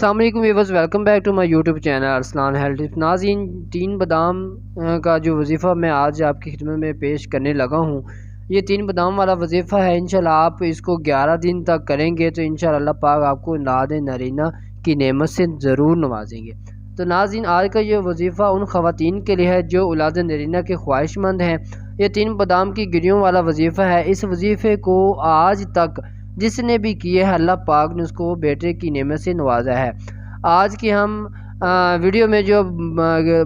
السلام علیکم viewers, welcome back to my YouTube channel Arslan health tips. ناظرین، 3 بادام کا جو وظیفہ میں آج آپ کی خدمت میں پیش کرنے لگا ہوں، یہ 3 بادام والا وظیفہ ہے۔ انشاءاللہ آپ اس کو 11 دن تک کریں گے تو انشاءاللہ اللہ پاک آپ کو اولاد نرینہ کی نعمت سے ضرور نوازیں گے۔ تو ناظرین، آج کا یہ وظیفہ ان خواتین کے لیے ہے جو اولاد نرینہ کے خواہش مند ہیں۔ یہ 3 بادام کی گریوں والا وظیفہ ہے۔ اس وظیفے کو آج تک جس نے بھی کیا ہے اللہ پاک نے اس کو بیٹے کی نعمت سے نوازا ہے۔ آج کی ہم ویڈیو میں جو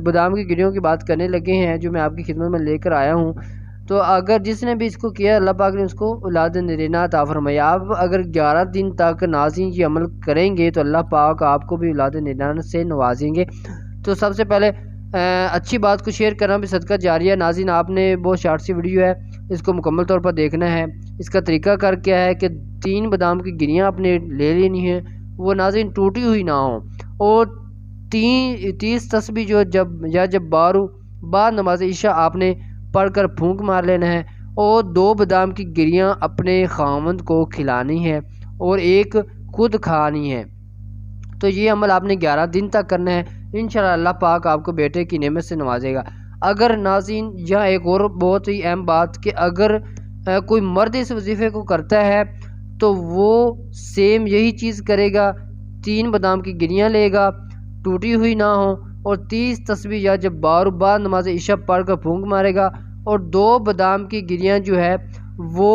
بادام کی گریوں کی بات کرنے لگے ہیں، جو میں آپ کی خدمت میں لے کر آیا ہوں، تو اگر جس نے بھی اس کو کیا اللہ پاک نے اس کو اولاد نرینہ عطا فرمایا۔ آپ اگر 11 دن تک ناظرین یہ عمل کریں گے تو اللہ پاک آپ کو بھی اولاد نرینہ سے نوازیں گے۔ تو سب سے پہلے اچھی بات کو شیئر کرنا بھی صدقہ جاریہ۔ ناظرین، آپ نے بہت شارٹ سی ویڈیو ہے، اس کو مکمل طور پر دیکھنا ہے۔ اس کا طریقہ کار کیا ہے کہ 3 بادام کی گریاں آپ نے لے لینی ہیں، وہ ناظرین ٹوٹی ہوئی نہ ہوں، اور 30 تسبیح جب بعد نماز عشاء آپ نے پڑھ کر پھونک مار لینا ہے، اور 2 بادام کی گریاں اپنے خاوند کو کھلانی ہے اور 1 خود کھانی ہے۔ تو یہ عمل آپ نے 11 دن تک کرنا ہے۔ انشاءاللہ اللہ پاک آپ کو بیٹے کی نعمت سے نوازے گا۔ اگر ناظرین یہاں ایک اور بہت ہی اہم بات کہ اگر کوئی مرد اس وظیفے کو کرتا ہے تو وہ سیم یہی چیز کرے گا، 3 بادام کی گریاں لے گا، ٹوٹی ہوئی نہ ہوں، اور 30 تسبیح یا جب بعد نماز عشاء پڑھ کر پھونک مارے گا، اور 2 بادام کی گریاں جو ہے وہ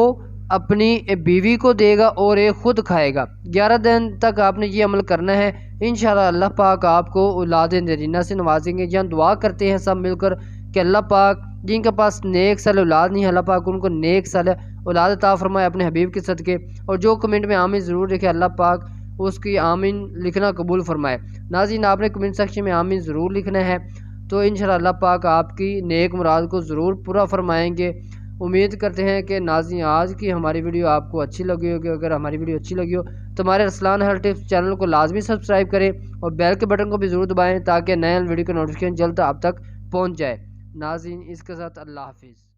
اپنی بیوی کو دے گا اور 1 خود کھائے گا۔ 11 دن تک آپ نے یہ عمل کرنا ہے۔ انشاءاللہ اللہ پاک آپ کو اولاد نرینہ سے نوازیں گے۔ جہاں دعا کرتے ہیں سب مل کر کہ اللہ پاک جن کے پاس نیک صالح اولاد نہیں ہے، اللہ پاک ان کو نیک صالح اولاد عطا فرمائے اپنے حبیب کے صدقے۔ اور جو کمنٹ میں آمین ضرور لکھے، اللہ پاک اس کی آمین لکھنا قبول فرمائے۔ ناظرین، آپ نے کمنٹ سیکشن میں آمین ضرور لکھنا ہے، تو انشاءاللہ اللہ پاک آپ کی نیک مراد کو ضرور پورا فرمائیں گے۔ امید کرتے ہیں کہ ناظرین آج کی ہماری ویڈیو آپ کو اچھی لگی ہوگی۔ اگر ہماری ویڈیو اچھی لگی ہو تو ہمارے ارسلان ہیلتھ ٹپس چینل کو لازمی سبسکرائب کریں اور بیل کے بٹن کو بھی ضرور دبائیں تاکہ نئے ویڈیو کا نوٹیفیکیشن جلد آپ تک پہنچ جائے۔ ناظرین اس کے ساتھ اللہ حافظ۔